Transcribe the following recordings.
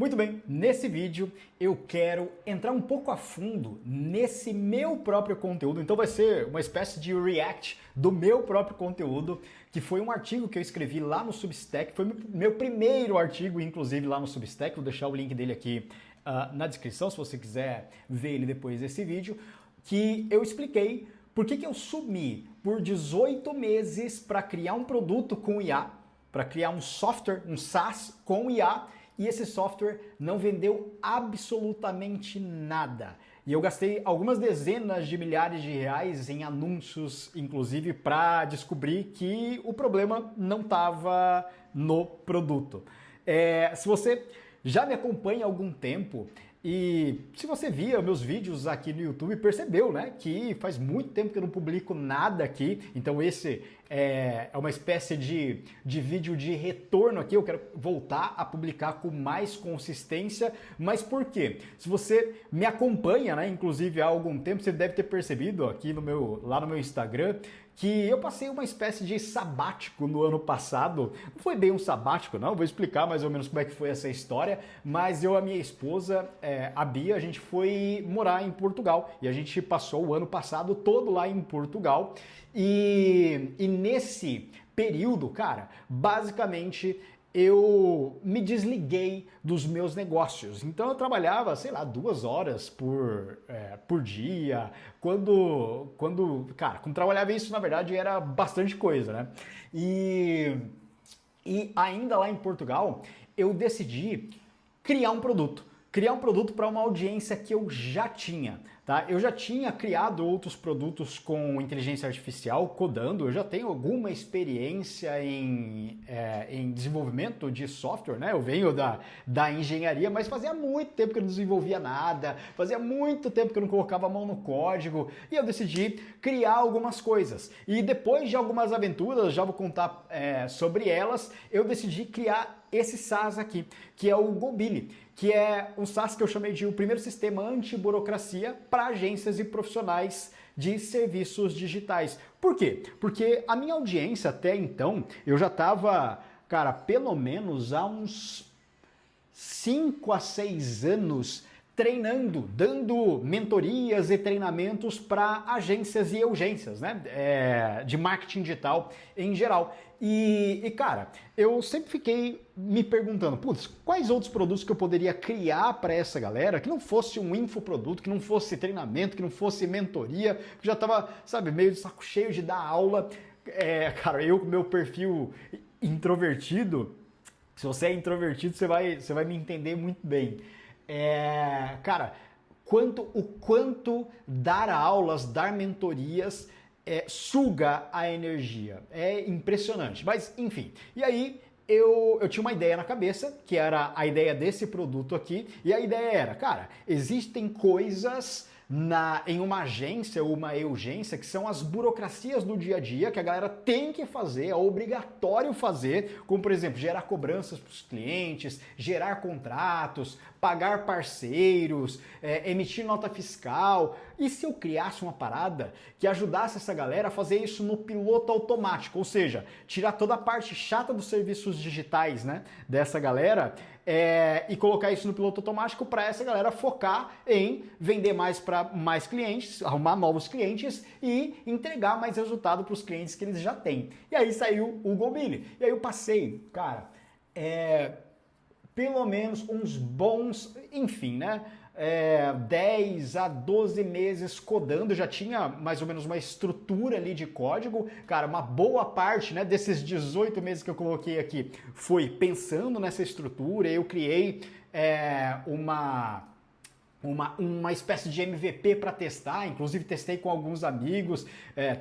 Muito bem, nesse vídeo eu quero entrar um pouco a fundo nesse meu próprio conteúdo, então vai ser uma espécie de react do meu próprio conteúdo, que foi um artigo que eu escrevi lá no Substack, foi meu primeiro artigo, inclusive, lá no Substack, vou deixar o link dele aqui na descrição, se você quiser ver ele depois desse vídeo, que eu expliquei por que eu sumi por 18 meses para criar um produto com IA, para criar um software, um SaaS com IA, e esse software não vendeu absolutamente nada. E eu gastei algumas dezenas de milhares de reais em anúncios, inclusive, para descobrir que o problema não estava no produto. Se você já me acompanha há algum tempo, e se você via meus vídeos aqui no YouTube, percebeu, né, que faz muito tempo que eu não publico nada aqui, então esse é uma espécie de vídeo de retorno aqui, eu quero voltar a publicar com mais consistência, mas por quê? Se você me acompanha, né, inclusive há algum tempo, você deve ter percebido aqui lá no meu Instagram, que eu passei uma espécie de sabático no ano passado. Não foi bem um sabático, não, vou explicar mais ou menos como é que foi essa história, mas eu e a minha esposa, a Bia, a gente foi morar em Portugal e a gente passou o ano passado todo lá em Portugal e nesse período, cara, basicamente eu me desliguei dos meus negócios. Então eu trabalhava, sei lá, 2 horas por dia. Quando trabalhava isso, na verdade, era bastante coisa, né? E ainda lá em Portugal, eu decidi criar um produto. Criar um produto para uma audiência que eu já tinha, tá? Eu já tinha criado outros produtos com inteligência artificial, codando, eu já tenho alguma experiência em desenvolvimento de software, né? Eu venho da engenharia, mas fazia muito tempo que eu não desenvolvia nada, fazia muito tempo que eu não colocava a mão no código, e eu decidi criar algumas coisas. E depois de algumas aventuras, já vou contar sobre elas, eu decidi criar esse SaaS aqui, que é o GoBilly, que é um SaaS que eu chamei de o primeiro sistema anti-burocracia para agências e profissionais de serviços digitais. Por quê? Porque a minha audiência até então, eu já estava, cara, pelo menos há uns 5 a 6 anos treinando, dando mentorias e treinamentos para agências e urgências, né? De marketing digital em geral. E, cara, eu sempre fiquei me perguntando, putz, quais outros produtos que eu poderia criar para essa galera que não fosse um infoproduto, que não fosse treinamento, que não fosse mentoria, que já estava, sabe, meio de saco cheio de dar aula. Cara, eu com meu perfil introvertido, se você é introvertido, você vai me entender muito bem. Cara, o quanto dar aulas, dar mentorias suga a energia. É impressionante. Mas, enfim. E aí, eu tinha uma ideia na cabeça, que era a ideia desse produto aqui, e a ideia era, cara, existem coisas em uma agência ou uma urgência que são as burocracias do dia a dia que a galera tem que fazer, é obrigatório fazer, como por exemplo, gerar cobranças para os clientes, gerar contratos, pagar parceiros, emitir nota fiscal. E se eu criasse uma parada que ajudasse essa galera a fazer isso no piloto automático, ou seja, tirar toda a parte chata dos serviços digitais, né, dessa galera e colocar isso no piloto automático para essa galera focar em vender mais para mais clientes, arrumar novos clientes e entregar mais resultado para os clientes que eles já têm. E aí saiu o GoBilly. E aí eu passei, cara, pelo menos uns bons, enfim, né? 10 a 12 meses codando, já tinha mais ou menos uma estrutura ali de código. Cara, uma boa parte, né, desses 18 meses que eu coloquei aqui foi pensando nessa estrutura. Eu criei uma espécie de MVP para testar, inclusive testei com alguns amigos,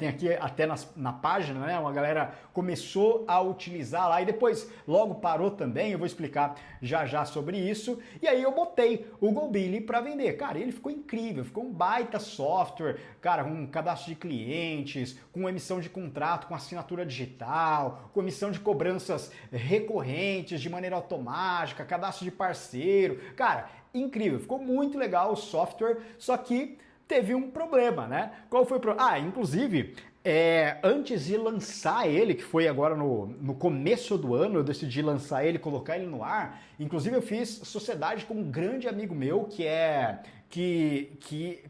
tem aqui até na página, né? Uma galera começou a utilizar lá e depois logo parou também, eu vou explicar já sobre isso. E aí eu botei o GoBilly para vender. Cara, ele ficou incrível, ficou um baita software, cara, com um cadastro de clientes, com emissão de contrato, com assinatura digital, com emissão de cobranças recorrentes de maneira automática, cadastro de parceiro, cara, incrível, ficou muito legal o software, só que teve um problema, né? Qual foi o problema? Inclusive, Antes de lançar ele, que foi agora no começo do ano, eu decidi lançar ele, colocar ele no ar. Inclusive eu fiz sociedade com um grande amigo meu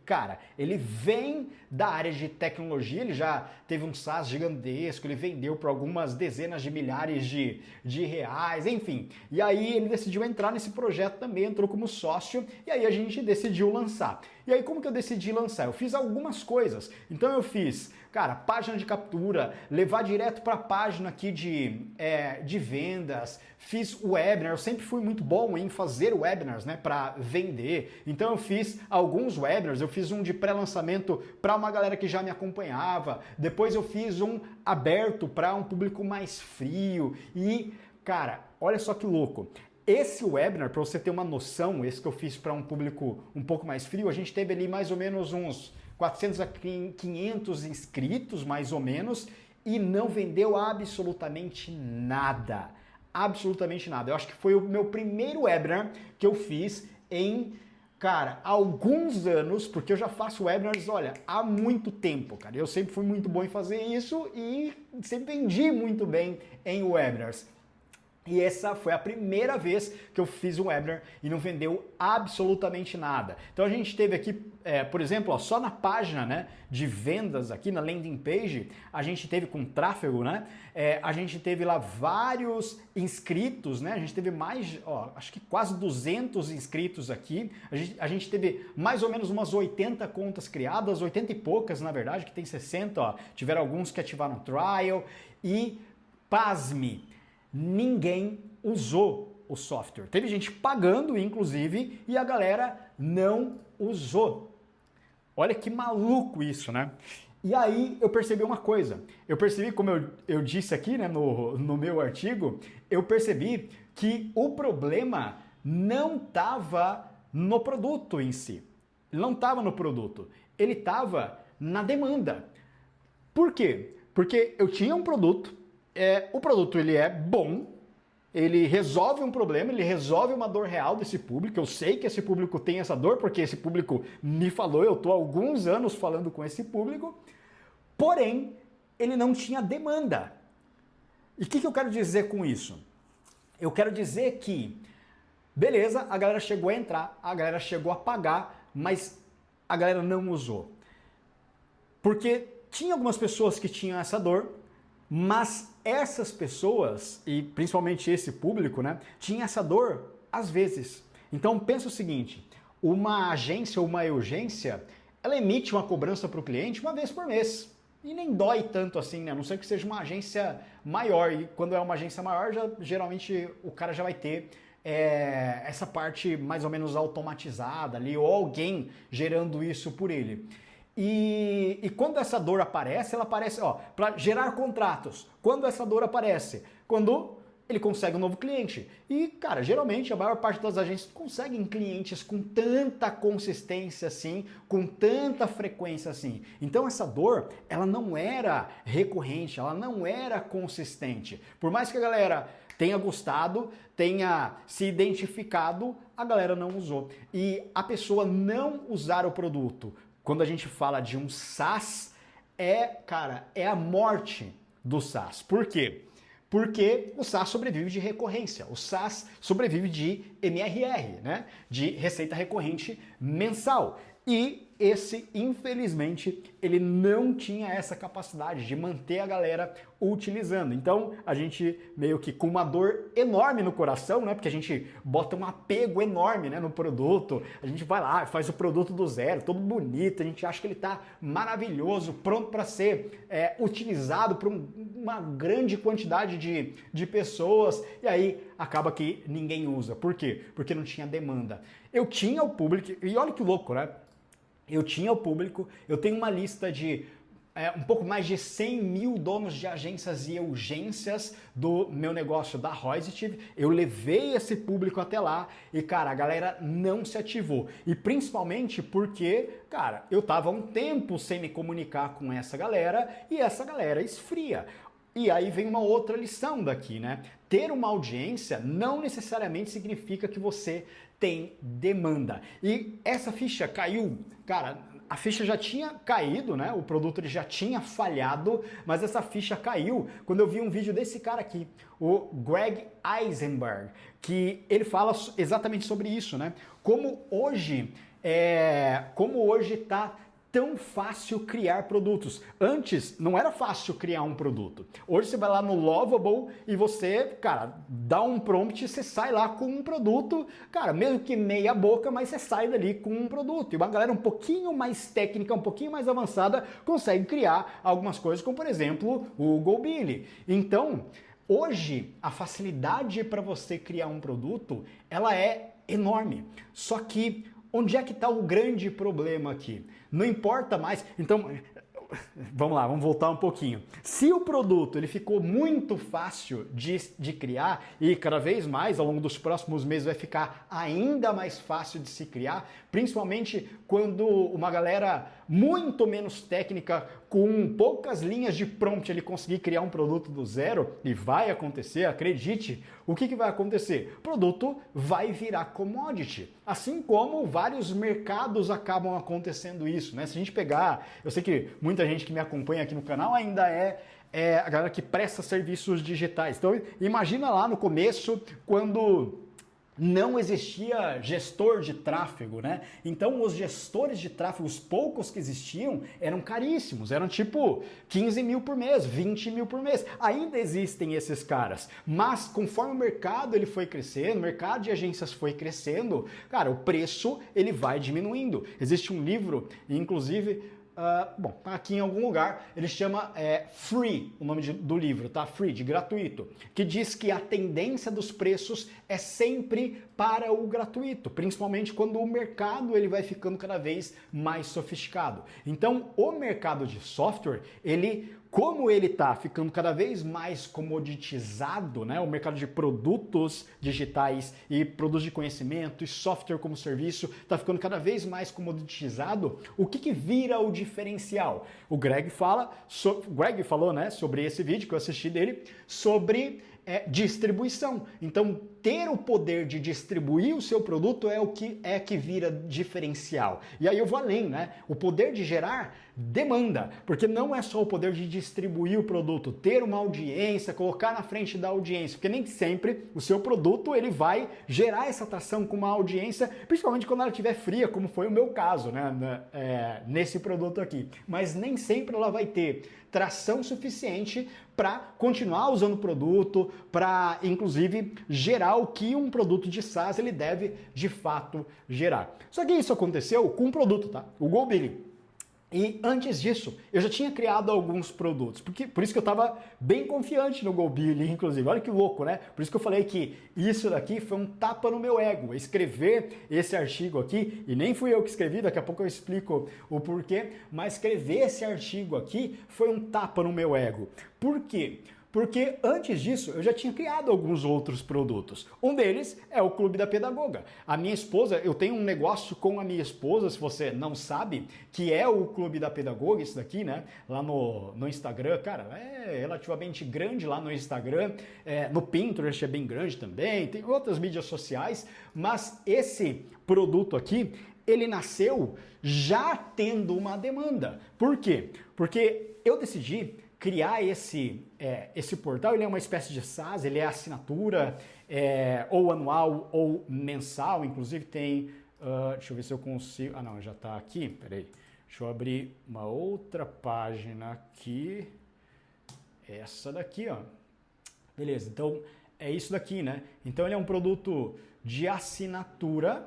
cara, ele vem da área de tecnologia, ele já teve um SaaS gigantesco, ele vendeu por algumas dezenas de milhares de reais, enfim. E aí ele decidiu entrar nesse projeto também, entrou como sócio, e aí a gente decidiu lançar. E aí como que eu decidi lançar? Eu fiz algumas coisas. Então eu fiz, cara, página de captura, levar direto para a página aqui de vendas, fiz webinar, eu sempre fui muito bom em fazer webinars, né, para vender. Então eu fiz alguns webinars, eu fiz um de pré-lançamento para uma galera que já me acompanhava, depois eu fiz um aberto para um público mais frio e, cara, olha só que louco. Esse webinar, para você ter uma noção, esse que eu fiz para um público um pouco mais frio, a gente teve ali mais ou menos uns 400 a 500 inscritos, mais ou menos, e não vendeu absolutamente nada. Absolutamente nada. Eu acho que foi o meu primeiro webinar que eu fiz em, cara, alguns anos, porque eu já faço webinars, olha, há muito tempo, cara. Eu sempre fui muito bom em fazer isso e sempre vendi muito bem em webinars. E essa foi a primeira vez que eu fiz um webinar e não vendeu absolutamente nada. Então a gente teve aqui, por exemplo, ó, só na página, né, de vendas aqui na landing page, a gente teve com tráfego, né, a gente teve lá vários inscritos, né, a gente teve mais, ó, acho que quase 200 inscritos aqui, a gente teve mais ou menos umas 80 contas criadas, 80 e poucas na verdade, que tem 60, ó, tiveram alguns que ativaram trial e, pasme, ninguém usou o software. Teve gente pagando, inclusive, e a galera não usou. Olha que maluco isso, né? E aí eu percebi uma coisa. Eu percebi, como eu disse aqui, né, no meu artigo, eu percebi que o problema não estava no produto em si. Ele não estava no produto. Ele estava na demanda. Por quê? Porque eu tinha um produto, o produto ele é bom, ele resolve um problema, ele resolve uma dor real desse público. Eu sei que esse público tem essa dor, porque esse público me falou, eu estou há alguns anos falando com esse público, porém, ele não tinha demanda. E o que eu quero dizer com isso? Eu quero dizer que, beleza, a galera chegou a entrar, a galera chegou a pagar, mas a galera não usou. Porque tinha algumas pessoas que tinham essa dor, mas essas pessoas, e principalmente esse público, né, tinha essa dor às vezes. Então pensa o seguinte, uma agência ou uma urgência, ela emite uma cobrança para o cliente uma vez por mês. E nem dói tanto assim, né? A não ser que seja uma agência maior. E quando é uma agência maior, geralmente o cara já vai ter essa parte mais ou menos automatizada ali, ou alguém gerando isso por ele. E quando essa dor aparece, ela aparece, ó, para gerar contratos. Quando essa dor aparece? Quando ele consegue um novo cliente. E, cara, geralmente a maior parte das agências conseguem clientes com tanta consistência assim, com tanta frequência assim. Então essa dor, ela não era recorrente, ela não era consistente. Por mais que a galera tenha gostado, tenha se identificado, a galera não usou. E a pessoa não usar o produto, quando a gente fala de um SaaS, cara, é a morte do SaaS. Por quê? Porque o SaaS sobrevive de recorrência, o SaaS sobrevive de MRR, né? De receita recorrente mensal. E esse, infelizmente, ele não tinha essa capacidade de manter a galera utilizando. Então, a gente meio que com uma dor enorme no coração, né? Porque a gente bota um apego enorme, né, no produto. A gente vai lá, faz o produto do zero, todo bonito, a gente acha que ele está maravilhoso, pronto para ser utilizado por uma grande quantidade de pessoas. E aí acaba que ninguém usa. Por quê? Porque não tinha demanda. Eu tinha o público, e olha que louco, né? Eu tinha o público, eu tenho uma lista de um pouco mais de 100 mil donos de agências e urgências do meu negócio da Roizitive. Eu levei esse público até lá e, cara, a galera não se ativou. E principalmente porque, cara, eu tava há um tempo sem me comunicar com essa galera e essa galera esfria. E aí vem uma outra lição daqui, né? Ter uma audiência não necessariamente significa que você tem demanda. E essa ficha caiu, cara, a ficha já tinha caído, né? O produto ele já tinha falhado, mas essa ficha caiu quando eu vi um vídeo desse cara aqui, o Greg Eisenberg, que ele fala exatamente sobre isso, né? Como hoje tá tão fácil criar produtos. Antes, não era fácil criar um produto. Hoje você vai lá no Lovable e você, cara, dá um prompt e você sai lá com um produto, cara, mesmo que meia boca, mas você sai dali com um produto. E uma galera um pouquinho mais técnica, um pouquinho mais avançada, consegue criar algumas coisas, como por exemplo, o GoBilly. Então, hoje, a facilidade para você criar um produto, ela é enorme. Só que onde é que está o grande problema aqui? Não importa mais. Então, vamos lá, vamos voltar um pouquinho. Se o produto ele ficou muito fácil de criar e cada vez mais ao longo dos próximos meses vai ficar ainda mais fácil de se criar, principalmente quando uma galera muito menos técnica, com poucas linhas de prompt, ele conseguir criar um produto do zero, e vai acontecer, acredite, o que vai acontecer? O produto vai virar commodity. Assim como vários mercados acabam acontecendo isso, né? Se a gente pegar, eu sei que muita gente que me acompanha aqui no canal ainda é a galera que presta serviços digitais. Então imagina lá no começo, quando não existia gestor de tráfego, né? Então os gestores de tráfego, os poucos que existiam, eram caríssimos, eram tipo 15 mil por mês, 20 mil por mês. Ainda existem esses caras, mas conforme o mercado ele foi crescendo, o mercado de agências foi crescendo, cara, o preço ele vai diminuindo. Existe um livro, inclusive, bom, aqui em algum lugar, ele chama Free, o nome do livro, tá? Free, de gratuito, que diz que a tendência dos preços é sempre para o gratuito, principalmente quando o mercado ele vai ficando cada vez mais sofisticado. Então, o mercado de software, como ele está ficando cada vez mais comoditizado, né? O mercado de produtos digitais e produtos de conhecimento e software como serviço está ficando cada vez mais comoditizado. O que vira o diferencial? O Greg falou, né, sobre esse vídeo que eu assisti dele, sobre distribuição. Então, ter o poder de distribuir o seu produto é o que vira diferencial. E aí eu vou além, né? O poder de gerar demanda, porque não é só o poder de distribuir o produto, ter uma audiência, colocar na frente da audiência, porque nem sempre o seu produto ele vai gerar essa atração com uma audiência, principalmente quando ela estiver fria, como foi o meu caso, né? Nesse produto aqui. Mas nem sempre ela vai ter tração suficiente para continuar usando o produto, para inclusive gerar o que um produto de SaaS ele deve de fato gerar. Só que isso aconteceu com um produto, tá? O GoBilly. E antes disso, eu já tinha criado alguns produtos, por isso que eu estava bem confiante no GoBilly, inclusive. Olha que louco, né? Por isso que eu falei que isso daqui foi um tapa no meu ego. Escrever esse artigo aqui, e nem fui eu que escrevi, daqui a pouco eu explico o porquê, mas escrever esse artigo aqui foi um tapa no meu ego. Por quê? Porque antes disso eu já tinha criado alguns outros produtos. Um deles é o Clube da Pedagoga. A minha esposa, eu tenho um negócio com a minha esposa, se você não sabe, que é o Clube da Pedagoga, isso daqui, né? Lá no Instagram, cara, é relativamente grande lá no Instagram, no Pinterest é bem grande também, tem outras mídias sociais, mas esse produto aqui, ele nasceu já tendo uma demanda. Por quê? Porque eu decidi criar esse portal. Ele é uma espécie de SaaS, ele é assinatura, ou anual ou mensal, inclusive tem, deixa eu ver se eu consigo, não, já está aqui, peraí, deixa eu abrir uma outra página aqui, essa daqui, ó, beleza, então é isso daqui, né, então ele é um produto de assinatura,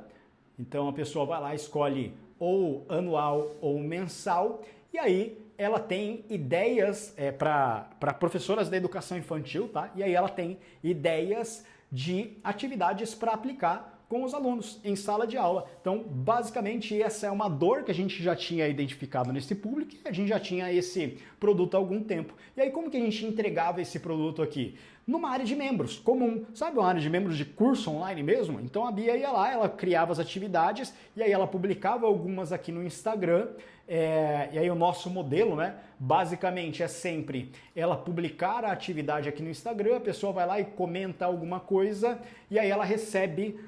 então a pessoa vai lá, escolhe ou anual ou mensal, e aí ela tem ideias para professoras da educação infantil, tá? E aí ela tem ideias de atividades para aplicar com os alunos em sala de aula. Então, basicamente, essa é uma dor que a gente já tinha identificado nesse público e a gente já tinha esse produto há algum tempo. E aí, como que a gente entregava esse produto aqui? Numa área de membros, comum. Sabe uma área de membros de curso online mesmo? Então, a Bia ia lá, ela criava as atividades e aí ela publicava algumas aqui no Instagram. E aí o nosso modelo, né, basicamente é sempre ela publicar a atividade aqui no Instagram, a pessoa vai lá e comenta alguma coisa e aí ela recebe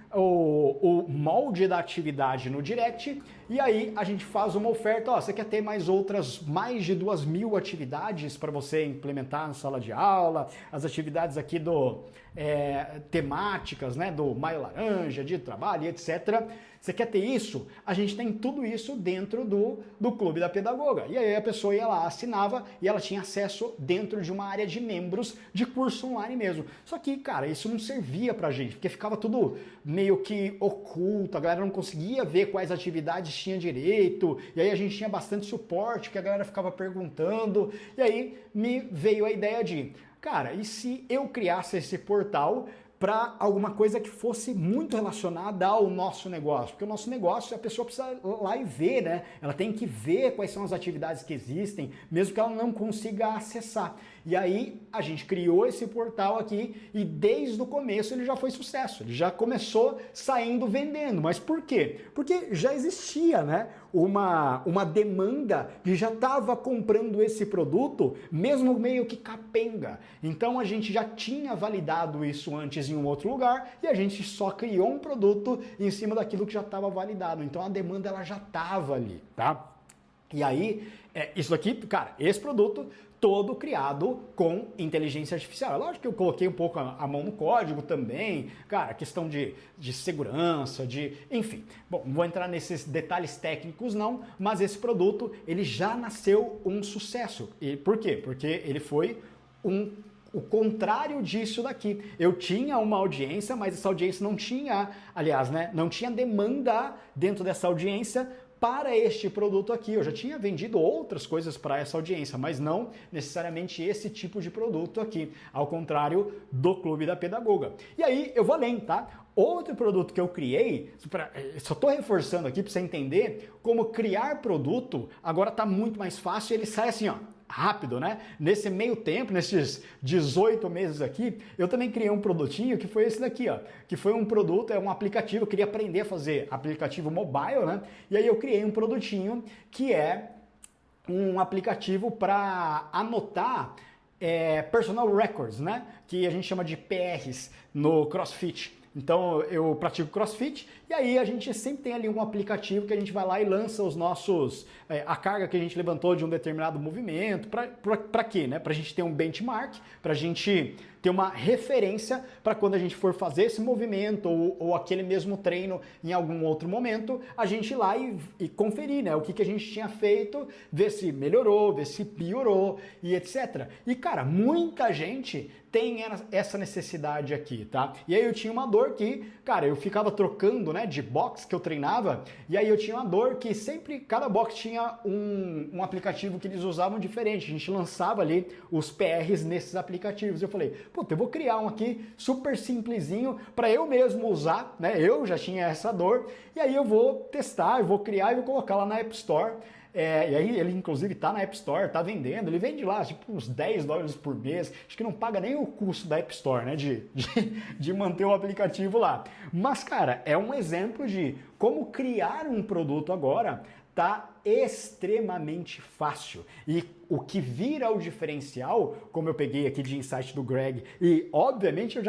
molde da atividade no direct, e aí a gente faz uma oferta, ó, você quer ter mais de 2.000 atividades para você implementar na sala de aula, as atividades aqui temáticas, né, do Maio Laranja, de trabalho, etc. Você quer ter isso? A gente tem tudo isso dentro do Clube da Pedagoga. E aí a pessoa ia lá, assinava e ela tinha acesso dentro de uma área de membros de curso online mesmo. Só que, cara, isso não servia pra gente, porque ficava tudo meio que oculto, a galera não conseguia ver quais atividades tinha direito, e aí a gente tinha bastante suporte, que a galera ficava perguntando, e aí me veio a ideia de, cara, e se eu criasse esse portal para alguma coisa que fosse muito relacionada ao nosso negócio, porque o nosso negócio a pessoa precisa ir lá e ver, né? Ela tem que ver quais são as atividades que existem, mesmo que ela não consiga acessar. E aí a gente criou esse portal aqui e desde o começo ele já foi sucesso, ele já começou saindo vendendo. Mas por quê? Porque já existia, né, uma demanda que já estava comprando esse produto, mesmo meio que capenga. Então a gente já tinha validado isso antes em um outro lugar e a gente só criou um produto em cima daquilo que já estava validado. Então a demanda ela já estava ali, tá? E aí, isso aqui, cara, esse produto todo criado com inteligência artificial. É lógico que eu coloquei um pouco a mão no código também, cara, questão de segurança, enfim. Bom, não vou entrar nesses detalhes técnicos não, mas esse produto, ele já nasceu um sucesso. E por quê? Porque ele foi o contrário disso daqui. Eu tinha uma audiência, mas essa audiência não tinha, aliás, né, não tinha demanda dentro dessa audiência para este produto aqui. Eu já tinha vendido outras coisas para essa audiência, mas não necessariamente esse tipo de produto aqui, ao contrário do Clube da Pedagoga. E aí eu vou além, tá? Outro produto que eu criei, só estou reforçando aqui para você entender como criar produto agora está muito mais fácil, ele sai assim, ó, rápido, né? Nesse meio tempo, nesses 18 meses aqui, eu também criei um produtinho que foi esse daqui, ó, que foi um produto, um aplicativo, eu queria aprender a fazer aplicativo mobile, né? E aí eu criei um produtinho que é um aplicativo para anotar personal records, né? Que a gente chama de PRs no CrossFit. Então eu pratico CrossFit e aí a gente sempre tem ali um aplicativo que a gente vai lá e lança os nossos, a carga que a gente levantou de um determinado movimento, para quê? Né? Para a gente ter um benchmark, para a gente ter uma referência para quando a gente for fazer esse movimento ou aquele mesmo treino em algum outro momento, a gente ir lá e conferir, né? O que a gente tinha feito, ver se melhorou, ver se piorou e etc. E cara, muita gente tem essa necessidade aqui, tá? E aí eu tinha uma dor que, cara, eu ficava trocando, né, de box que eu treinava, e aí eu tinha uma dor que sempre, cada box tinha um aplicativo que eles usavam diferente, a gente lançava ali os PRs nesses aplicativos. Eu falei, puta, eu vou criar um aqui super simplesinho para eu mesmo usar, né? Eu já tinha essa dor, e aí eu vou testar, eu vou criar e vou colocar lá na App Store. E aí ele inclusive tá na App Store, tá vendendo, ele vende lá tipo uns $10 por mês, acho que não paga nem o custo da App Store, né, de manter o aplicativo lá. Mas cara, é um exemplo de como criar um produto agora tá extremamente fácil. E o que vira o diferencial, como eu peguei aqui de insight do Greg, e obviamente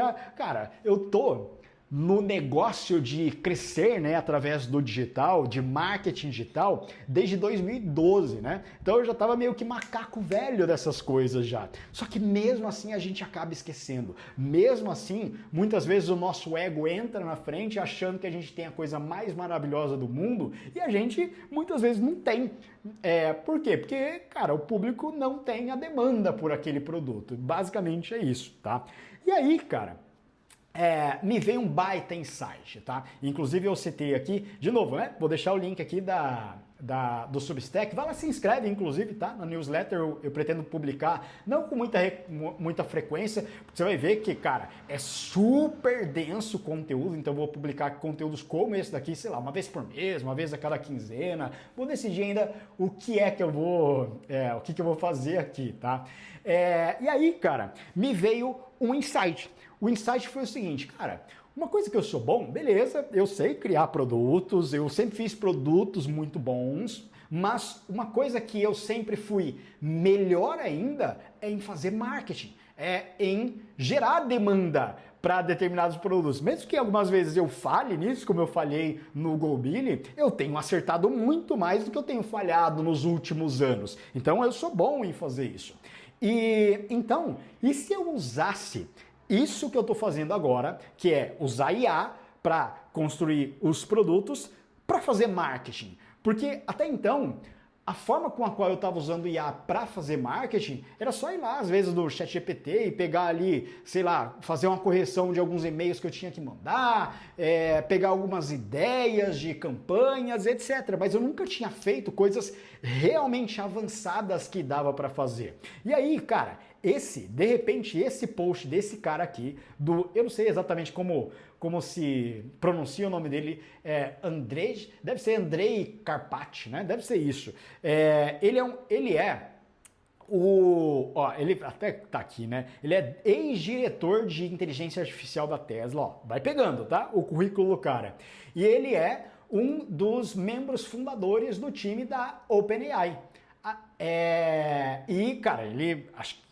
eu tô no negócio de crescer, né, através do digital, de marketing digital, desde 2012, né? Então eu já estava meio que macaco velho dessas coisas já. Só que mesmo assim a gente acaba esquecendo. Mesmo assim, muitas vezes o nosso ego entra na frente achando que a gente tem a coisa mais maravilhosa do mundo e a gente muitas vezes não tem. Por quê? Porque, cara, o público não tem a demanda por aquele produto. Basicamente é isso, tá? E aí, cara, me veio um baita insight, tá? Inclusive eu citei aqui, de novo, né? Vou deixar o link aqui do Substack, vai lá, se inscreve, inclusive, tá? Na newsletter eu pretendo publicar, não com muita frequência, porque você vai ver que, cara, é super denso o conteúdo, então eu vou publicar conteúdos como esse daqui, sei lá, uma vez por mês, uma vez a cada quinzena, vou decidir ainda o que eu vou fazer aqui, tá? E aí, cara, me veio um insight. O insight foi o seguinte, cara, uma coisa que eu sou bom, beleza, eu sei criar produtos, eu sempre fiz produtos muito bons, mas uma coisa que eu sempre fui melhor ainda é em fazer marketing, em gerar demanda para determinados produtos. Mesmo que algumas vezes eu falhe nisso, como eu falhei no GoBilly, eu tenho acertado muito mais do que eu tenho falhado nos últimos anos. Então eu sou bom em fazer isso. E se eu usasse isso que eu estou fazendo agora, que é usar IA para construir os produtos, para fazer marketing? Porque até então, a forma com a qual eu estava usando IA para fazer marketing era só ir lá, às vezes, no ChatGPT e pegar ali, sei lá, fazer uma correção de alguns e-mails que eu tinha que mandar, pegar algumas ideias de campanhas, etc. Mas eu nunca tinha feito coisas realmente avançadas que dava para fazer. E aí, cara, de repente, esse post desse cara aqui, eu não sei exatamente como se pronuncia o nome dele, Andrej, deve ser Andrei Karpathy, né? Deve ser isso. Ele até tá aqui, né? Ele é ex-diretor de inteligência artificial da Tesla, ó. Vai pegando, tá? O currículo do cara. E ele é um dos membros fundadores do time da OpenAI. E, cara,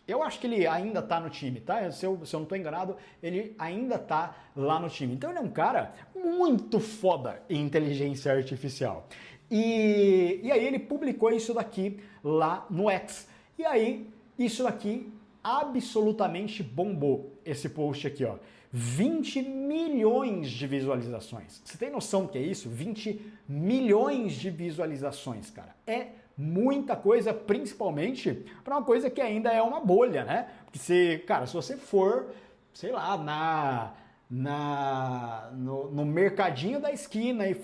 eu acho que ele ainda tá no time, tá? Se eu não tô enganado, ele ainda tá lá no time. Então ele é um cara muito foda em inteligência artificial. E aí ele publicou isso daqui lá no X. E aí, isso daqui absolutamente bombou, esse post aqui, ó. 20 milhões de visualizações. Você tem noção do que é isso? 20 milhões de visualizações, cara. É muita coisa, principalmente para uma coisa que ainda é uma bolha, né? Porque se você for, sei lá, no mercadinho da esquina e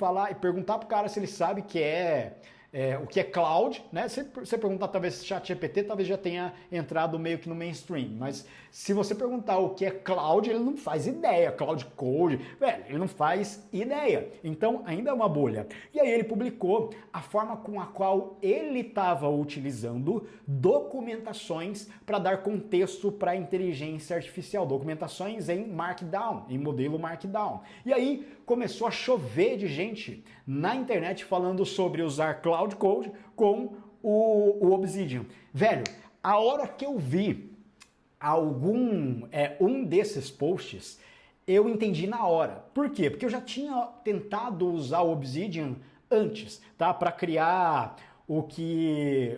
perguntar pro cara se ele sabe o que é cloud, né? Se você perguntar talvez ChatGPT, talvez já tenha entrado meio que no mainstream, mas se você perguntar o que é cloud, ele não faz ideia. Cloud Code, velho, ele não faz ideia. Então ainda é uma bolha. E aí ele publicou a forma com a qual ele estava utilizando documentações para dar contexto para a inteligência artificial, documentações em Markdown, em modelo Markdown. E aí começou a chover de gente na internet falando sobre usar Cloud Code com o Obsidian. Velho, a hora que eu vi um desses posts, eu entendi na hora. Por quê? Porque eu já tinha tentado usar o Obsidian antes, tá? Para criar o que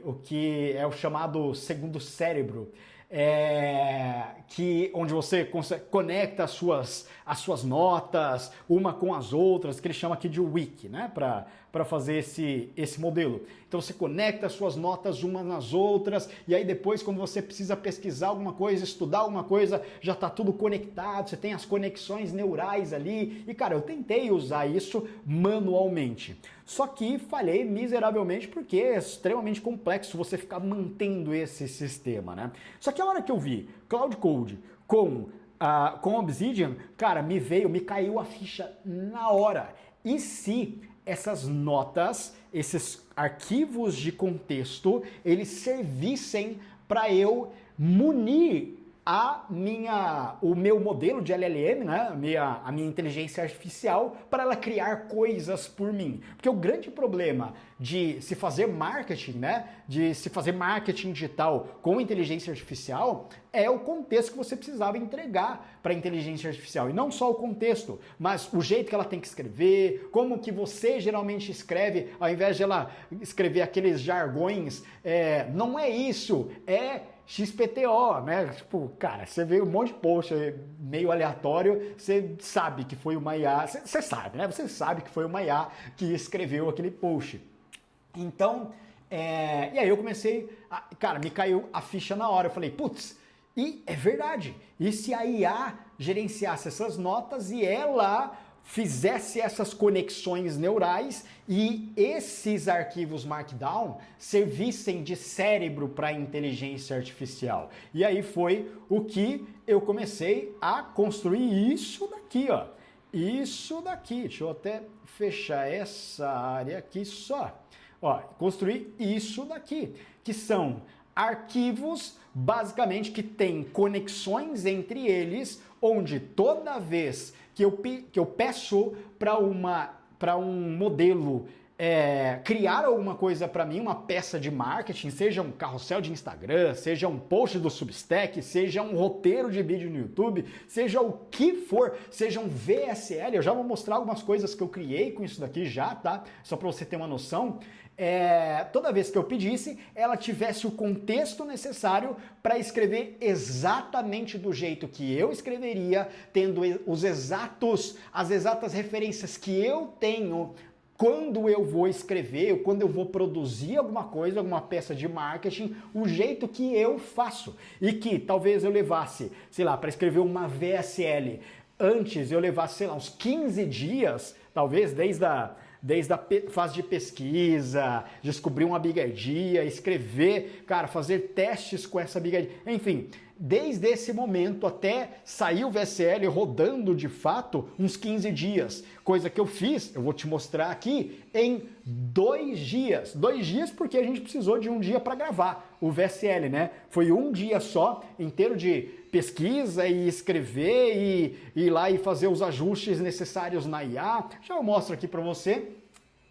é o chamado segundo cérebro, onde você conecta as suas notas uma com as outras, que ele chama aqui de wiki, né? Para fazer esse modelo. Então você conecta as suas notas umas nas outras, e aí depois quando você precisa pesquisar alguma coisa, estudar alguma coisa, já está tudo conectado, você tem as conexões neurais ali, e cara, eu tentei usar isso manualmente. Só que falhei miseravelmente porque é extremamente complexo você ficar mantendo esse sistema, né? Só que a hora que eu vi Cloud Code com Obsidian, cara, me caiu a ficha na hora. E se essas notas, esses arquivos de contexto, eles servissem para eu munir o meu modelo de LLM, né? a minha inteligência artificial, para ela criar coisas por mim. Porque o grande problema de se fazer marketing, né? De se fazer marketing digital com inteligência artificial é o contexto que você precisava entregar para a inteligência artificial. E não só o contexto, mas o jeito que ela tem que escrever, como que você geralmente escreve, ao invés de ela escrever aqueles jargões, não é isso, é XPTO, né? Tipo, cara, você vê um monte de post meio aleatório, você sabe que foi uma IA, você sabe, né? Você sabe que foi uma IA que escreveu aquele post. Então, e aí eu comecei, cara, me caiu a ficha na hora, eu falei, putz, e é verdade, e se a IA gerenciasse essas notas e ela fizesse essas conexões neurais e esses arquivos Markdown servissem de cérebro para a inteligência artificial. E aí foi o que eu comecei a construir isso daqui, ó. Isso daqui, deixa eu até fechar essa área aqui só. Ó, construir isso daqui, que são arquivos, basicamente, que têm conexões entre eles, onde toda vez que eu peço para um modelo criar alguma coisa para mim, uma peça de marketing, seja um carrossel de Instagram, seja um post do Substack, seja um roteiro de vídeo no YouTube, seja o que for, seja um VSL, eu já vou mostrar algumas coisas que eu criei com isso daqui já, tá? Só para você ter uma noção. Toda vez que eu pedisse, ela tivesse o contexto necessário para escrever exatamente do jeito que eu escreveria, tendo as exatas referências que eu tenho quando eu vou escrever, quando eu vou produzir alguma coisa, alguma peça de marketing, o jeito que eu faço. E que talvez eu levasse, sei lá, para escrever uma VSL, antes eu levasse, sei lá, uns 15 dias, talvez desde a fase de pesquisa, descobrir uma bigardia, escrever, cara, fazer testes com essa bigardia, enfim, desde esse momento até sair o VSL rodando de fato, uns 15 dias. Coisa que eu fiz, eu vou te mostrar aqui, em 2 dias. 2 dias porque a gente precisou de um dia para gravar o VSL, né? Foi um dia só, inteiro de pesquisa e escrever e ir lá e fazer os ajustes necessários na IA. Já eu mostro aqui para você.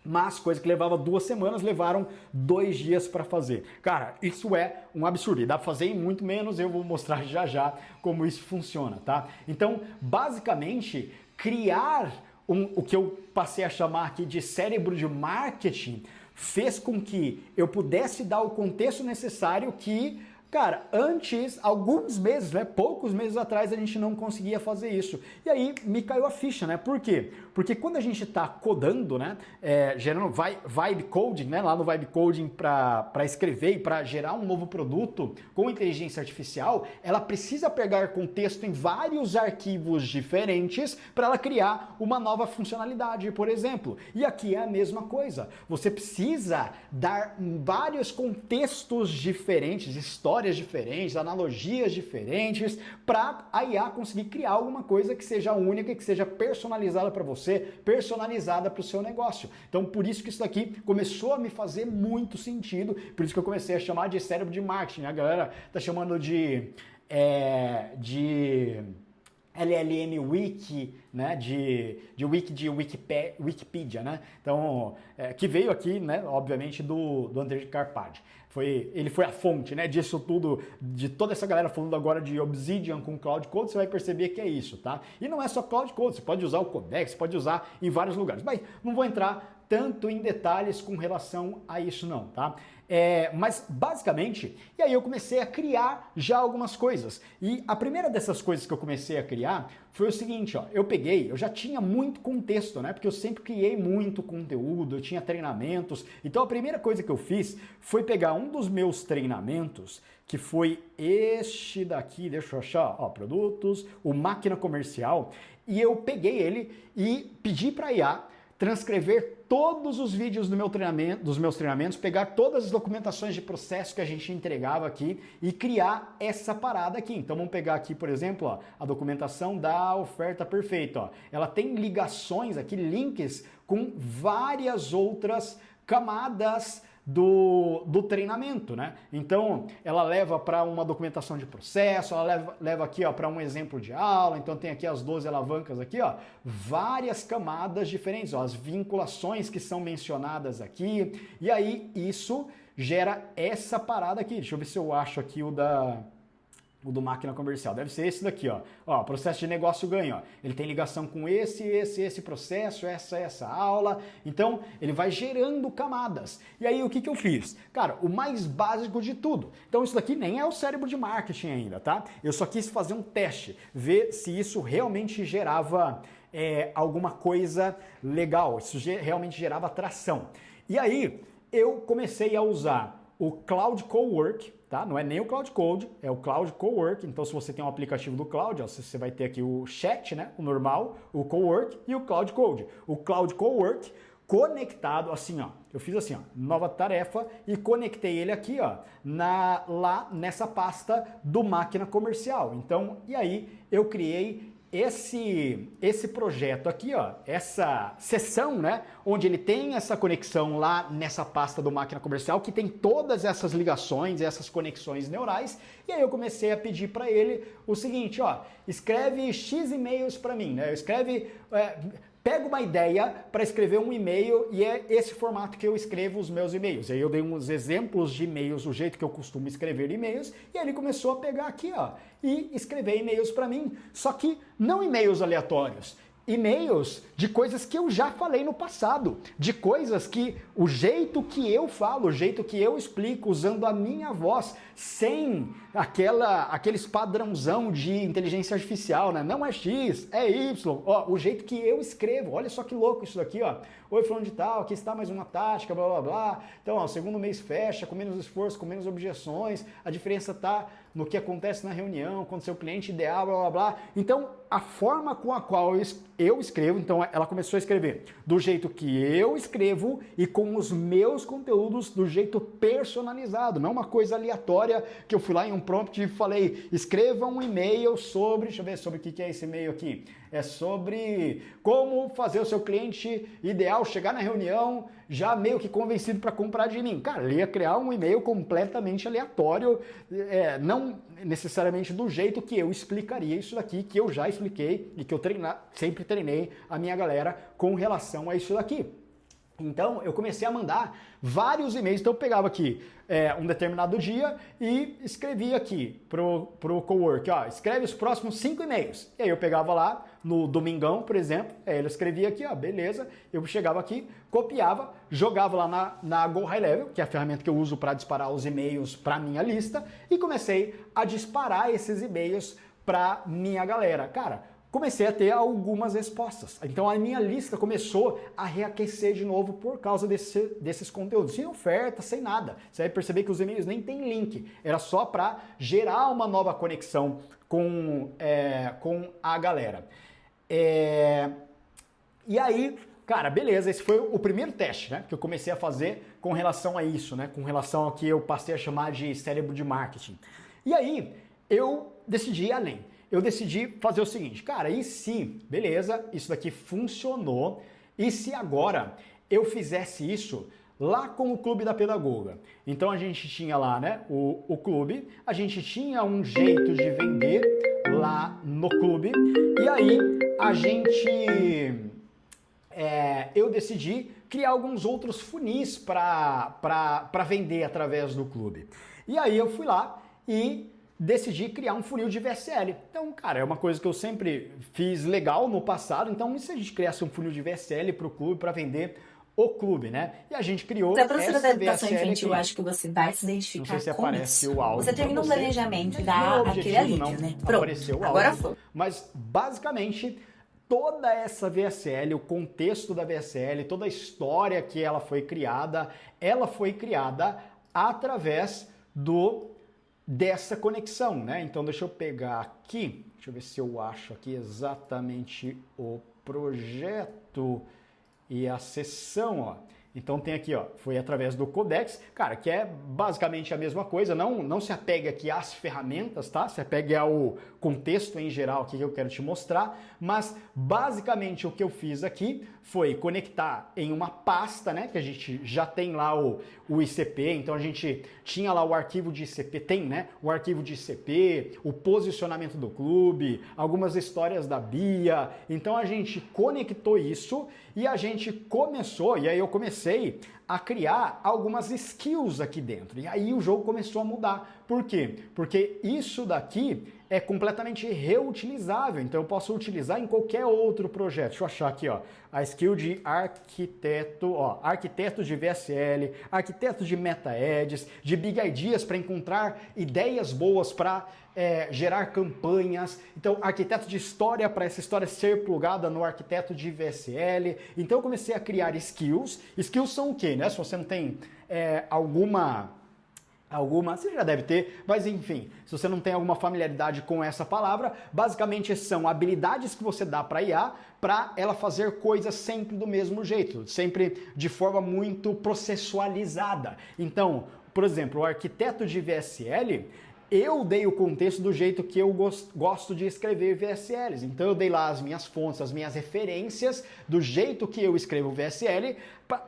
Mas coisa que levava 2 semanas, levaram 2 dias para fazer. Cara, isso é um absurdo. E dá para fazer em muito menos, eu vou mostrar já já como isso funciona, tá? Então, basicamente, criar o que eu passei a chamar aqui de cérebro de marketing fez com que eu pudesse dar o contexto necessário que, cara, antes, alguns meses, né, poucos meses atrás, a gente não conseguia fazer isso. E aí me caiu a ficha, né? Por quê? Porque quando a gente está codando, né, gerando vibe coding, né, lá no vibe coding para escrever e para gerar um novo produto com inteligência artificial, ela precisa pegar contexto em vários arquivos diferentes para ela criar uma nova funcionalidade, por exemplo. E aqui é a mesma coisa. Você precisa dar vários contextos diferentes, histórias diferentes, analogias diferentes para a IA conseguir criar alguma coisa que seja única e que seja personalizada para você, personalizada para o seu negócio. Então, por isso que isso daqui começou a me fazer muito sentido, por isso que eu comecei a chamar de cérebro de marketing. A galera tá chamando de LLM Wiki, né, de wiki de Wikipedia, né? Então, que veio aqui, né, obviamente, do Andrej Karpathy. Ele foi a fonte, né, disso tudo, de toda essa galera falando agora de Obsidian com Cloud Code, você vai perceber que é isso, tá? E não é só Cloud Code, você pode usar o Codex, você pode usar em vários lugares, mas não vou entrar tanto em detalhes com relação a isso não, tá? Mas basicamente, e aí eu comecei a criar já algumas coisas. E a primeira dessas coisas que eu comecei a criar foi o seguinte, ó, eu já tinha muito contexto, né? Porque eu sempre criei muito conteúdo, eu tinha treinamentos. Então a primeira coisa que eu fiz foi pegar um dos meus treinamentos, que foi este daqui, deixa eu achar, ó, produtos, o Máquina Comercial, e eu peguei ele e pedi para a IA transcrever todos os vídeos dos meus treinamentos, pegar todas as documentações de processo que a gente entregava aqui e criar essa parada aqui. Então vamos pegar aqui, por exemplo, ó, a documentação da oferta perfeita. Ó. Ela tem ligações aqui, links com várias outras camadas do treinamento, né? Então, ela leva para uma documentação de processo, ela leva aqui para um exemplo de aula, então tem aqui as 12 alavancas aqui, ó, várias camadas diferentes, ó, as vinculações que são mencionadas aqui, e aí isso gera essa parada aqui. Deixa eu ver se eu acho aqui o do Máquina Comercial. Deve ser esse daqui, ó. Ó, processo de negócio ganho, ó. Ele tem ligação com esse processo, essa aula. Então, ele vai gerando camadas. E aí, o que eu fiz? Cara, o mais básico de tudo. Então, isso daqui nem é o cérebro de marketing ainda, tá? Eu só quis fazer um teste, ver se isso realmente gerava alguma coisa legal, isso realmente gerava atração. E aí, eu comecei a usar o Cloud Cowork, tá? Não é nem o Cloud Code, é o Cloud Cowork. Então, se você tem um aplicativo do Cloud, ó, você vai ter aqui o chat, né? O normal, o Cowork e o Cloud Code. O Cloud Cowork conectado assim, ó. Eu fiz assim, ó, nova tarefa e conectei ele aqui, ó, lá nessa pasta do Máquina Comercial. Então, e aí eu criei esse projeto aqui, ó, essa seção, né, onde ele tem essa conexão lá nessa pasta do Máquina Comercial, que tem todas essas ligações, essas conexões neurais, e aí eu comecei a pedir para ele o seguinte, ó, escreve X e-mails para mim, né, escreve pego uma ideia para escrever um e-mail e é esse formato que eu escrevo os meus e-mails. Aí eu dei uns exemplos de e-mails, o jeito que eu costumo escrever e-mails, e ele começou a pegar aqui, ó, e escrever e-mails para mim. Só que não e-mails aleatórios. E-mails de coisas que eu já falei no passado, de coisas que o jeito que eu falo, o jeito que eu explico, usando a minha voz, sem aqueles padrãozão de inteligência artificial, né? Não é X, é Y. Ó, o jeito que eu escrevo, olha só que louco isso daqui, ó. Oi, fulano de tal, aqui está mais uma tática, blá blá blá. Então, ó, o segundo mês fecha com menos esforço, com menos objeções. A diferença está no que acontece na reunião, quando seu cliente ideal, blá blá blá. Então, a forma com a qual eu escrevo, então ela começou a escrever do jeito que eu escrevo e com os meus conteúdos do jeito personalizado, não uma coisa aleatória que eu fui lá em um prompt e falei, escreva um e-mail sobre, deixa eu ver sobre o que é esse e-mail aqui, é sobre como fazer o seu cliente ideal chegar na reunião já meio que convencido para comprar de mim. Cara, eu ia criar um e-mail completamente aleatório, não necessariamente do jeito que eu explicaria isso daqui, que eu já expliquei e que eu sempre treinei a minha galera com relação a isso daqui. Então, eu comecei a mandar vários e-mails. Então, eu pegava aqui um determinado dia e escrevia aqui pro cowork, ó, escreve os próximos 5 e-mails. E aí eu pegava lá no domingão, por exemplo, ele escrevia aqui, ó, beleza, eu chegava aqui, copiava, jogava lá na Go High Level, que é a ferramenta que eu uso para disparar os e-mails para minha lista, e comecei a disparar esses e-mails para minha galera. Cara, comecei a ter algumas respostas. Então a minha lista começou a reaquecer de novo por causa desses conteúdos. Sem oferta, sem nada. Você vai perceber que os e-mails nem tem link. Era só para gerar uma nova conexão com a galera. E aí, cara, beleza, esse foi o primeiro teste, né, que eu comecei a fazer com relação a isso, né, com relação ao que eu passei a chamar de cérebro de marketing. E aí, eu decidi ir além. Eu decidi fazer o seguinte, cara, e se, beleza, isso daqui funcionou, e se agora eu fizesse isso lá com o Clube da Pedagoga? Então a gente tinha lá, né, o clube, a gente tinha um jeito de vender lá no clube, e aí eu decidi criar alguns outros funis para vender através do clube. E aí eu fui lá e decidi criar um funil de VSL. Então, cara, é uma coisa que eu sempre fiz legal no passado. Então, e se a gente criasse um funil de VSL para o clube, para vender o clube, né? E a gente criou essa VSL da educação infantil, eu acho que você vai se identificar. Não sei se com aparece isso. o áudio. Você termina um planejamento e dá aquele alívio, né? Pronto, apareceu o áudio, agora foi. Mas, basicamente, toda essa VSL, o contexto da VSL, toda a história que ela foi criada através dessa conexão, né? Então deixa eu pegar aqui, deixa eu ver se eu acho aqui exatamente o projeto e a sessão, ó. Então tem aqui, ó, foi através do Codex, cara, que é basicamente a mesma coisa, não se apegue aqui às ferramentas, tá? Se apegue ao contexto em geral aqui que eu quero te mostrar, mas basicamente o que eu fiz aqui foi conectar em uma pasta, né, que a gente já tem lá o ICP, então a gente tinha lá o arquivo de ICP, tem, né, o arquivo de ICP, o posicionamento do clube, algumas histórias da Bia, então a gente conectou isso e a gente começou, e aí eu comecei a criar algumas skills aqui dentro. E aí o jogo começou a mudar. Por quê? Porque isso daqui é completamente reutilizável. Então eu posso utilizar em qualquer outro projeto. Deixa eu achar aqui, ó. A skill de arquiteto, ó, arquiteto de VSL, arquiteto de meta-ads, de big ideas para encontrar ideias boas para gerar campanhas. Então, arquiteto de história para essa história ser plugada no arquiteto de VSL. Então, eu comecei a criar skills. Skills são o quê, né? Se você não tem alguma, você já deve ter, mas enfim, se você não tem alguma familiaridade com essa palavra, basicamente são habilidades que você dá para a IA para ela fazer coisas sempre do mesmo jeito, sempre de forma muito processualizada. Então, por exemplo, o arquiteto de VSL, eu dei o contexto do jeito que eu gosto de escrever VSLs. Então eu dei lá as minhas fontes, as minhas referências, do jeito que eu escrevo VSL,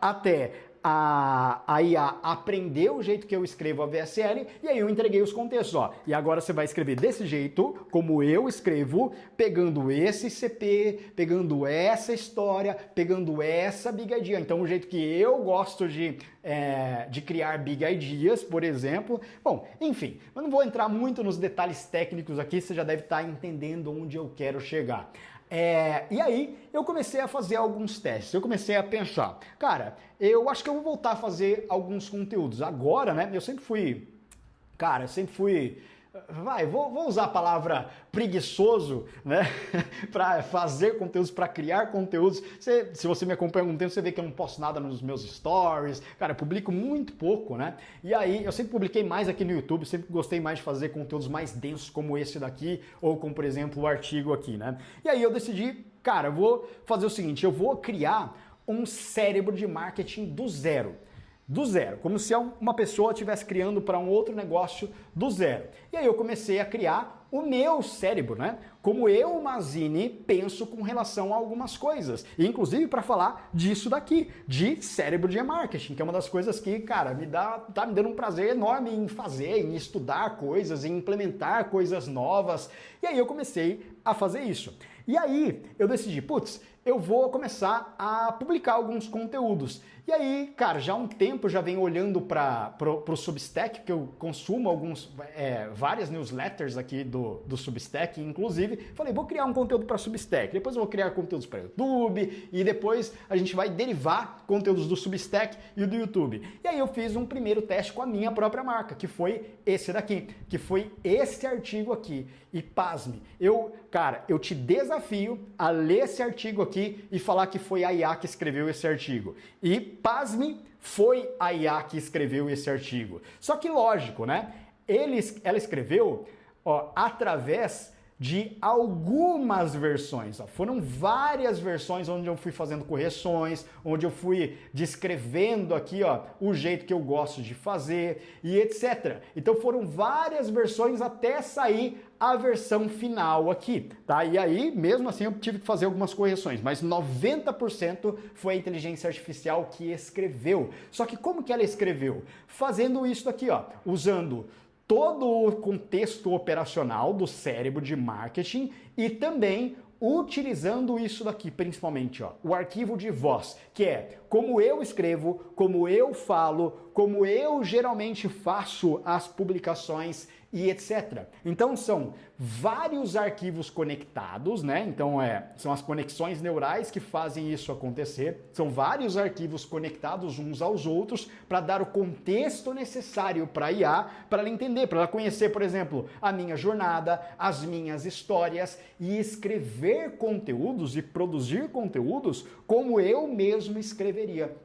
até a IA aprendeu o jeito que eu escrevo a VSL e aí eu entreguei os contextos, ó. E agora você vai escrever desse jeito, como eu escrevo, pegando esse CP, pegando essa história, pegando essa Big Idea. Então o jeito que eu gosto de criar Big Ideas, por exemplo. Bom, enfim, eu não vou entrar muito nos detalhes técnicos aqui, você já deve estar entendendo onde eu quero chegar. E aí eu comecei a fazer alguns testes, eu comecei a pensar, cara, eu acho que eu vou voltar a fazer alguns conteúdos. Agora, né, eu sempre fui, vou usar a palavra preguiçoso, né, para fazer conteúdos, para criar conteúdos. Se você me acompanha há algum tempo, você vê que eu não posto nada nos meus stories, cara, eu publico muito pouco, né, e aí eu sempre publiquei mais aqui no YouTube, sempre gostei mais de fazer conteúdos mais densos como esse daqui, ou como, por exemplo, o artigo aqui, né, e aí eu decidi, cara, eu vou fazer o seguinte, eu vou criar um cérebro de marketing do zero, como se uma pessoa estivesse criando para um outro negócio do zero. E aí eu comecei a criar o meu cérebro, né? Como eu, Mazini, penso com relação a algumas coisas. E inclusive para falar disso daqui, de cérebro de marketing, que é uma das coisas que, cara, tá me dando um prazer enorme em fazer, em estudar coisas, em implementar coisas novas. E aí eu comecei a fazer isso. E aí eu decidi, putz, eu vou começar a publicar alguns conteúdos. E aí, cara, já há um tempo já venho olhando para o Substack, que eu consumo várias newsletters aqui do Substack, inclusive, falei, vou criar um conteúdo para Substack, depois eu vou criar conteúdos para YouTube, e depois a gente vai derivar conteúdos do Substack e do YouTube. E aí eu fiz um primeiro teste com a minha própria marca, que foi esse daqui, que foi esse artigo aqui. E pasme, eu te desafio a ler esse artigo aqui e falar que foi a IA que escreveu esse artigo. E pasme, foi a IA que escreveu esse artigo. Só que lógico, né? Ela escreveu através de algumas versões. Foram várias versões onde eu fui fazendo correções, onde eu fui descrevendo aqui o jeito que eu gosto de fazer e etc. Então foram várias versões até sair a versão final aqui, tá? E aí, mesmo assim, eu tive que fazer algumas correções, mas 90% foi a inteligência artificial que escreveu. Só que como que ela escreveu? Fazendo isso aqui, usando todo o contexto operacional do cérebro de marketing e também utilizando isso daqui, principalmente, o arquivo de voz, que é como eu escrevo, como eu falo, como eu geralmente faço as publicações e etc. Então são vários arquivos conectados, né? Então são as conexões neurais que fazem isso acontecer. São vários arquivos conectados uns aos outros para dar o contexto necessário para a IA, para ela entender, para ela conhecer, por exemplo, a minha jornada, as minhas histórias e escrever conteúdos e produzir conteúdos como eu mesmo escreveria.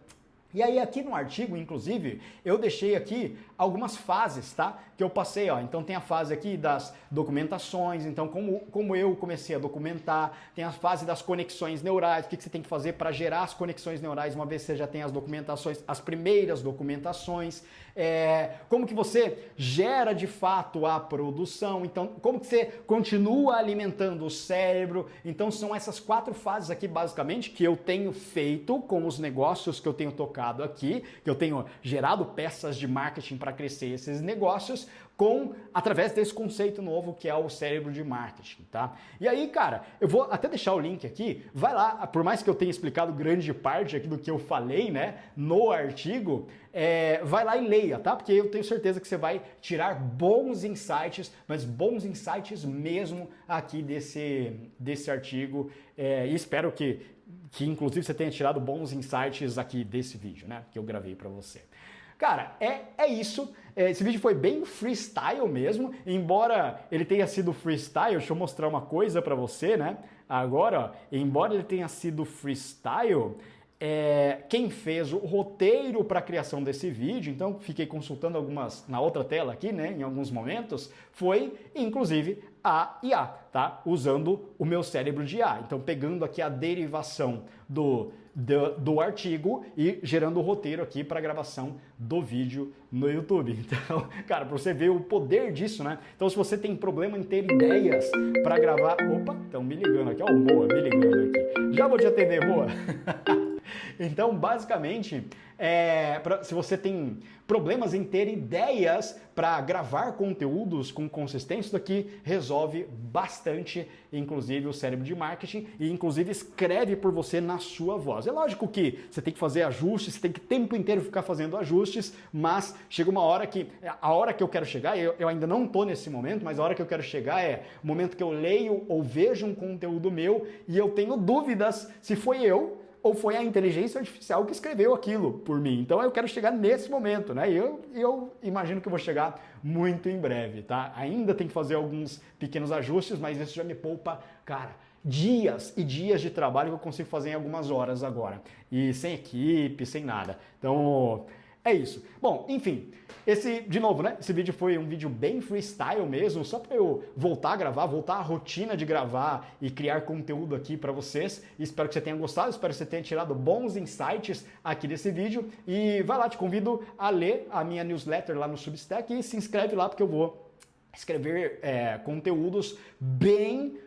E aí aqui no artigo, inclusive, eu deixei aqui algumas fases, tá? Que eu passei, então tem a fase aqui das documentações, então como eu comecei a documentar, tem a fase das conexões neurais, o que você tem que fazer para gerar as conexões neurais uma vez que você já tem as documentações, as primeiras documentações, como que você gera de fato a produção, então como que você continua alimentando o cérebro, então são essas 4 fases aqui basicamente que eu tenho feito com os negócios que eu tenho tocado aqui, que eu tenho gerado peças de marketing para crescer esses negócios através desse conceito novo que é o cérebro de marketing, tá? E aí, cara, eu vou até deixar o link aqui, vai lá, por mais que eu tenha explicado grande parte aqui do que eu falei, né, no artigo, vai lá e leia, tá? Porque eu tenho certeza que você vai tirar bons insights, mas bons insights mesmo aqui desse artigo, e espero que inclusive você tenha tirado bons insights aqui desse vídeo, né, que eu gravei para você. Cara, é isso. Esse vídeo foi bem freestyle mesmo, embora ele tenha sido freestyle, deixa eu mostrar uma coisa pra você, né? Agora, embora ele tenha sido freestyle, quem fez o roteiro para a criação desse vídeo, então fiquei consultando algumas na outra tela aqui, né, em alguns momentos, foi inclusive a IA, tá? Usando o meu cérebro de IA. Então pegando aqui a derivação do artigo e gerando o roteiro aqui para a gravação do vídeo no YouTube. Então, cara, para você ver o poder disso, né? Então, se você tem problema em ter ideias para gravar... Opa, estão me ligando aqui, ó, o Moa me ligando aqui. Já vou te atender, Moa. Então, basicamente, se você tem problemas em ter ideias para gravar conteúdos com consistência, isso daqui resolve bastante, inclusive, o cérebro de marketing e, inclusive, escreve por você na sua voz. É lógico que você tem que fazer ajustes, você tem que o tempo inteiro ficar fazendo ajustes, mas chega uma hora que, a hora que eu quero chegar, eu ainda não estou nesse momento, mas a hora que eu quero chegar é o momento que eu leio ou vejo um conteúdo meu e eu tenho dúvidas se foi eu ou foi a inteligência artificial que escreveu aquilo por mim. Então eu quero chegar nesse momento, né? E eu imagino que eu vou chegar muito em breve, tá? Ainda tem que fazer alguns pequenos ajustes, mas isso já me poupa, cara, dias e dias de trabalho que eu consigo fazer em algumas horas agora. E sem equipe, sem nada. Então, é isso. Bom, enfim, de novo, né? Esse vídeo foi um vídeo bem freestyle mesmo, só para eu voltar a gravar, voltar à rotina de gravar e criar conteúdo aqui para vocês. Espero que você tenha gostado, espero que você tenha tirado bons insights aqui desse vídeo. E vai lá, te convido a ler a minha newsletter lá no Substack e se inscreve lá porque eu vou escrever conteúdos bem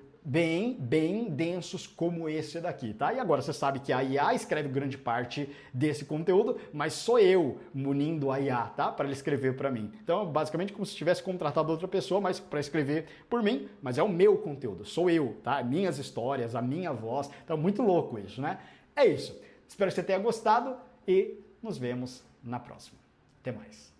densos como esse daqui, tá? E agora você sabe que a IA escreve grande parte desse conteúdo, mas sou eu munindo a IA, tá? Para ele escrever para mim. Então, basicamente, como se tivesse contratado outra pessoa, mas para escrever por mim, mas é o meu conteúdo, sou eu, tá? Minhas histórias, a minha voz. Então, muito louco isso, né? É isso. Espero que você tenha gostado e nos vemos na próxima. Até mais.